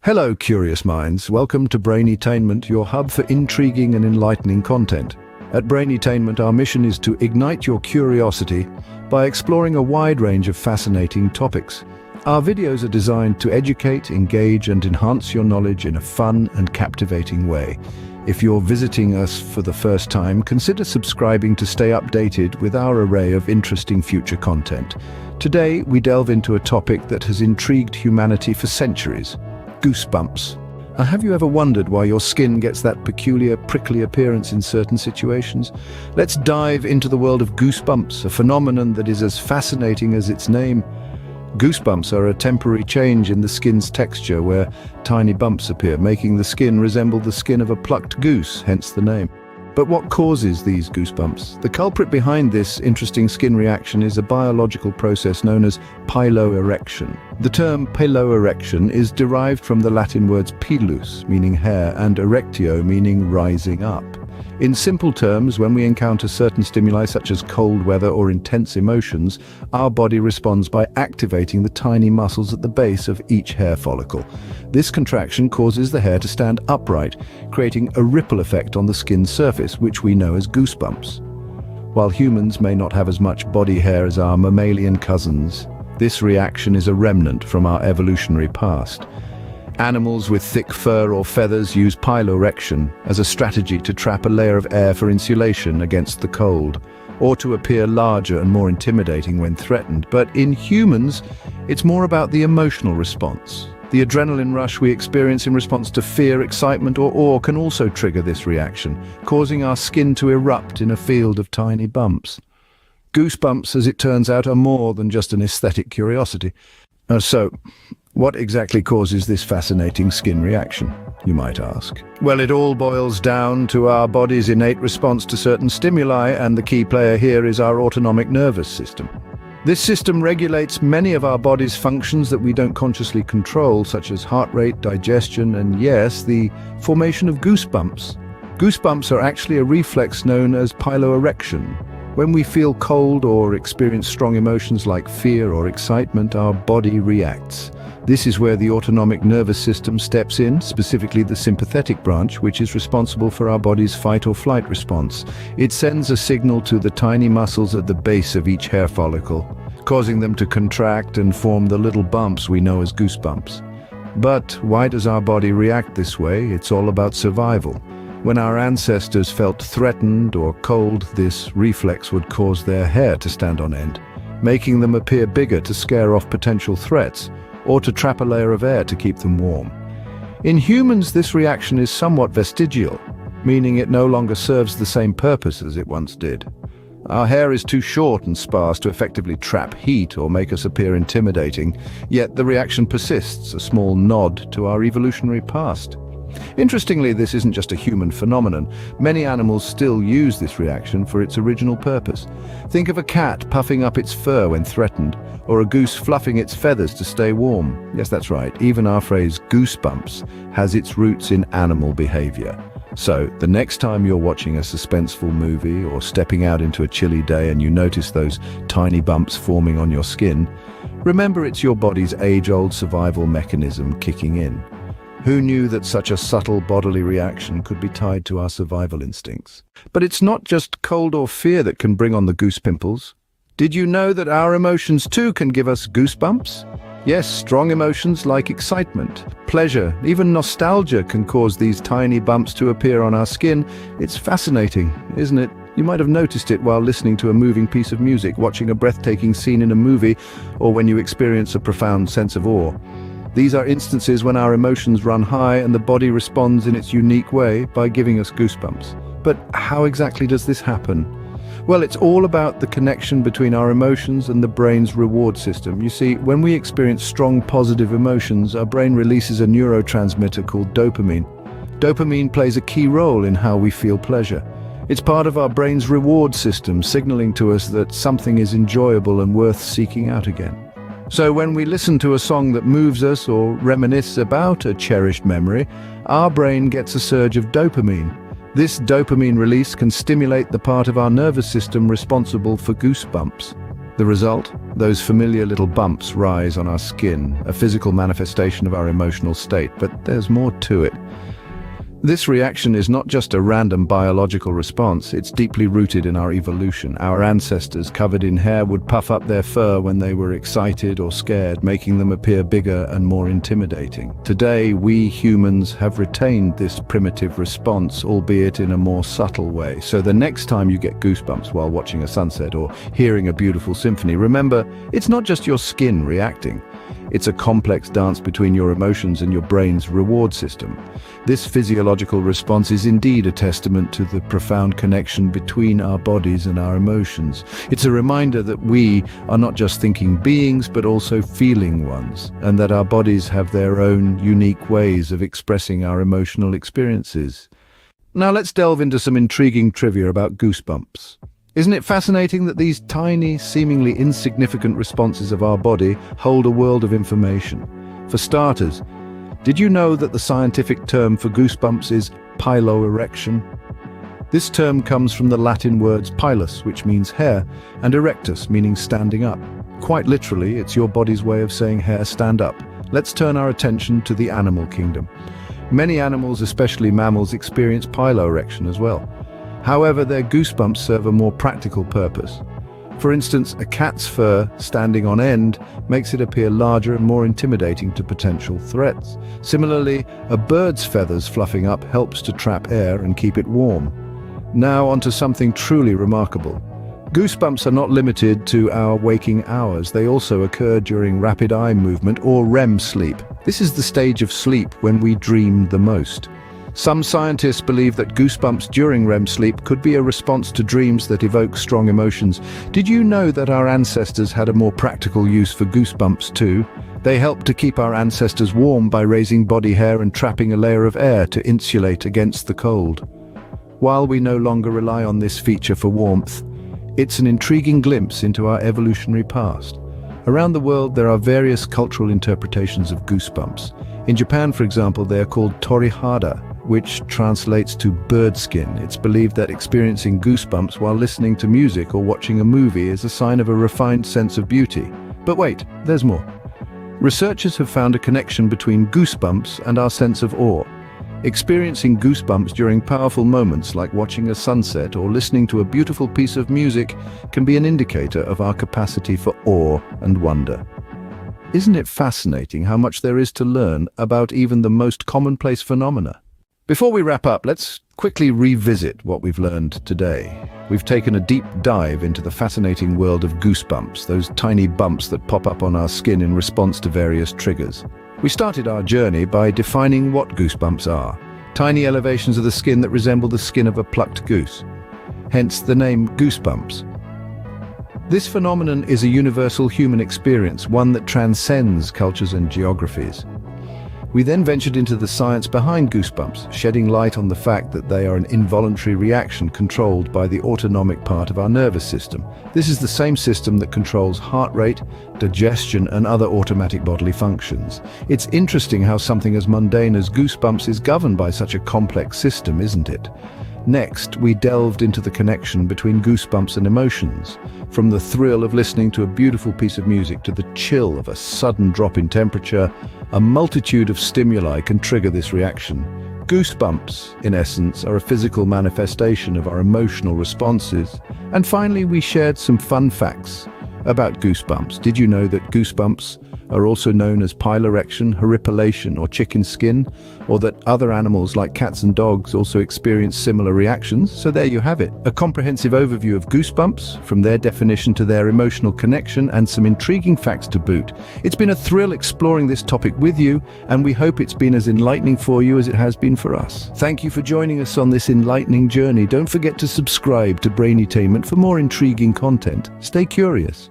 Hello, curious minds. Welcome to Brainetainment, your hub for intriguing and enlightening content. At Brainetainment, our mission is to ignite your curiosity by exploring a wide range of fascinating topics. Our videos are designed to educate, engage, and enhance your knowledge in a fun and captivating way. If you're visiting us for the first time, consider subscribing to stay updated with our array of interesting future content. Today, we delve into a topic that has intrigued humanity for centuries: goosebumps. Have you ever wondered why your skin gets that peculiar, prickly appearance in certain situations? Let's dive into the world of goosebumps, a phenomenon that is as fascinating as its name. Goosebumps are a temporary change in the skin's texture where tiny bumps appear, making the skin resemble the skin of a plucked goose, hence the name. But what causes these goosebumps? The culprit behind this interesting skin reaction is a biological process known as piloerection. The term piloerection is derived from the Latin words pilus, meaning hair, and erectio, meaning rising up. In simple terms, when we encounter certain stimuli such as cold weather or intense emotions, our body responds by activating the tiny muscles at the base of each hair follicle. This contraction causes the hair to stand upright, creating a ripple effect on the skin's surface, which we know as goosebumps. While humans may not have as much body hair as our mammalian cousins, this reaction is a remnant from our evolutionary past. Animals with thick fur or feathers use piloerection as a strategy to trap a layer of air for insulation against the cold, or to appear larger and more intimidating when threatened. But in humans, it's more about the emotional response. The adrenaline rush we experience in response to fear, excitement, or awe can also trigger this reaction, causing our skin to erupt in a field of tiny bumps. Goosebumps, as it turns out, are more than just an aesthetic curiosity. So, what exactly causes this fascinating skin reaction, you might ask? Well, it all boils down to our body's innate response to certain stimuli, and the key player here is our autonomic nervous system. This system regulates many of our body's functions that we don't consciously control, such as heart rate, digestion, and yes, the formation of goosebumps. Goosebumps are actually a reflex known as piloerection. When we feel cold or experience strong emotions like fear or excitement, our body reacts. This is where the autonomic nervous system steps in, specifically the sympathetic branch, which is responsible for our body's fight or flight response. It sends a signal to the tiny muscles at the base of each hair follicle, causing them to contract and form the little bumps we know as goosebumps. But why does our body react this way? It's all about survival. When our ancestors felt threatened or cold, this reflex would cause their hair to stand on end, making them appear bigger to scare off potential threats, or to trap a layer of air to keep them warm. In humans, this reaction is somewhat vestigial, meaning it no longer serves the same purpose as it once did. Our hair is too short and sparse to effectively trap heat or make us appear intimidating, yet the reaction persists, a small nod to our evolutionary past. Interestingly, this isn't just a human phenomenon. Many animals still use this reaction for its original purpose. Think of a cat puffing up its fur when threatened, or a goose fluffing its feathers to stay warm. Yes, that's right, even our phrase goosebumps has its roots in animal behavior. So, the next time you're watching a suspenseful movie or stepping out into a chilly day and you notice those tiny bumps forming on your skin, remember it's your body's age-old survival mechanism kicking in. Who knew that such a subtle bodily reaction could be tied to our survival instincts? But it's not just cold or fear that can bring on the goose pimples. Did you know that our emotions too can give us goosebumps? Yes, strong emotions like excitement, pleasure, even nostalgia can cause these tiny bumps to appear on our skin. It's fascinating, isn't it? You might have noticed it while listening to a moving piece of music, watching a breathtaking scene in a movie, or when you experience a profound sense of awe. These are instances when our emotions run high and the body responds in its unique way by giving us goosebumps. But how exactly does this happen? Well, it's all about the connection between our emotions and the brain's reward system. You see, when we experience strong positive emotions, our brain releases a neurotransmitter called dopamine. Dopamine plays a key role in how we feel pleasure. It's part of our brain's reward system, signaling to us that something is enjoyable and worth seeking out again. So when we listen to a song that moves us or reminisce about a cherished memory, our brain gets a surge of dopamine. This dopamine release can stimulate the part of our nervous system responsible for goosebumps. The result? Those familiar little bumps rise on our skin, a physical manifestation of our emotional state, but there's more to it. This reaction is not just a random biological response, it's deeply rooted in our evolution. Our ancestors, covered in hair, would puff up their fur when they were excited or scared, making them appear bigger and more intimidating. Today, we humans have retained this primitive response, albeit in a more subtle way. So the next time you get goosebumps while watching a sunset or hearing a beautiful symphony, remember, it's not just your skin reacting. It's a complex dance between your emotions and your brain's reward system. This physiological response is indeed a testament to the profound connection between our bodies and our emotions. It's a reminder that we are not just thinking beings, but also feeling ones, and that our bodies have their own unique ways of expressing our emotional experiences. Now let's delve into some intriguing trivia about goosebumps. Isn't it fascinating that these tiny, seemingly insignificant responses of our body hold a world of information? For starters, did you know that the scientific term for goosebumps is piloerection? This term comes from the Latin words pilus, which means hair, and erectus, meaning standing up. Quite literally, it's your body's way of saying hair stand up. Let's turn our attention to the animal kingdom. Many animals, especially mammals, experience piloerection as well. However, their goosebumps serve a more practical purpose. For instance, a cat's fur standing on end makes it appear larger and more intimidating to potential threats. Similarly, a bird's feathers fluffing up helps to trap air and keep it warm. Now onto something truly remarkable. Goosebumps are not limited to our waking hours. They also occur during rapid eye movement or REM sleep. This is the stage of sleep when we dream the most. Some scientists believe that goosebumps during REM sleep could be a response to dreams that evoke strong emotions. Did you know that our ancestors had a more practical use for goosebumps too? They helped to keep our ancestors warm by raising body hair and trapping a layer of air to insulate against the cold. While we no longer rely on this feature for warmth, it's an intriguing glimpse into our evolutionary past. Around the world, there are various cultural interpretations of goosebumps. In Japan, for example, they are called torihara, which translates to bird skin. It's believed that experiencing goosebumps while listening to music or watching a movie is a sign of a refined sense of beauty. But wait, there's more. Researchers have found a connection between goosebumps and our sense of awe. Experiencing goosebumps during powerful moments like watching a sunset or listening to a beautiful piece of music can be an indicator of our capacity for awe and wonder. Isn't it fascinating how much there is to learn about even the most commonplace phenomena? Before we wrap up, let's quickly revisit what we've learned today. We've taken a deep dive into the fascinating world of goosebumps, those tiny bumps that pop up on our skin in response to various triggers. We started our journey by defining what goosebumps are: tiny elevations of the skin that resemble the skin of a plucked goose. Hence the name goosebumps. This phenomenon is a universal human experience, one that transcends cultures and geographies. We then ventured into the science behind goosebumps, shedding light on the fact that they are an involuntary reaction controlled by the autonomic part of our nervous system. This is the same system that controls heart rate, digestion, and other automatic bodily functions. It's interesting how something as mundane as goosebumps is governed by such a complex system, isn't it? Next, we delved into the connection between goosebumps and emotions. From the thrill of listening to a beautiful piece of music to the chill of a sudden drop in temperature, a multitude of stimuli can trigger this reaction. Goosebumps, in essence, are a physical manifestation of our emotional responses. And finally, we shared some fun facts about goosebumps. Did you know that goosebumps are also known as piloerection, horripilation, or chicken skin, or that other animals like cats and dogs also experience similar reactions? So there you have it, a comprehensive overview of goosebumps, from their definition to their emotional connection, and some intriguing facts to boot. It's been a thrill exploring this topic with you, and we hope it's been as enlightening for you as it has been for us. Thank you for joining us on this enlightening journey. Don't forget to subscribe to Brainetainment for more intriguing content. Stay curious.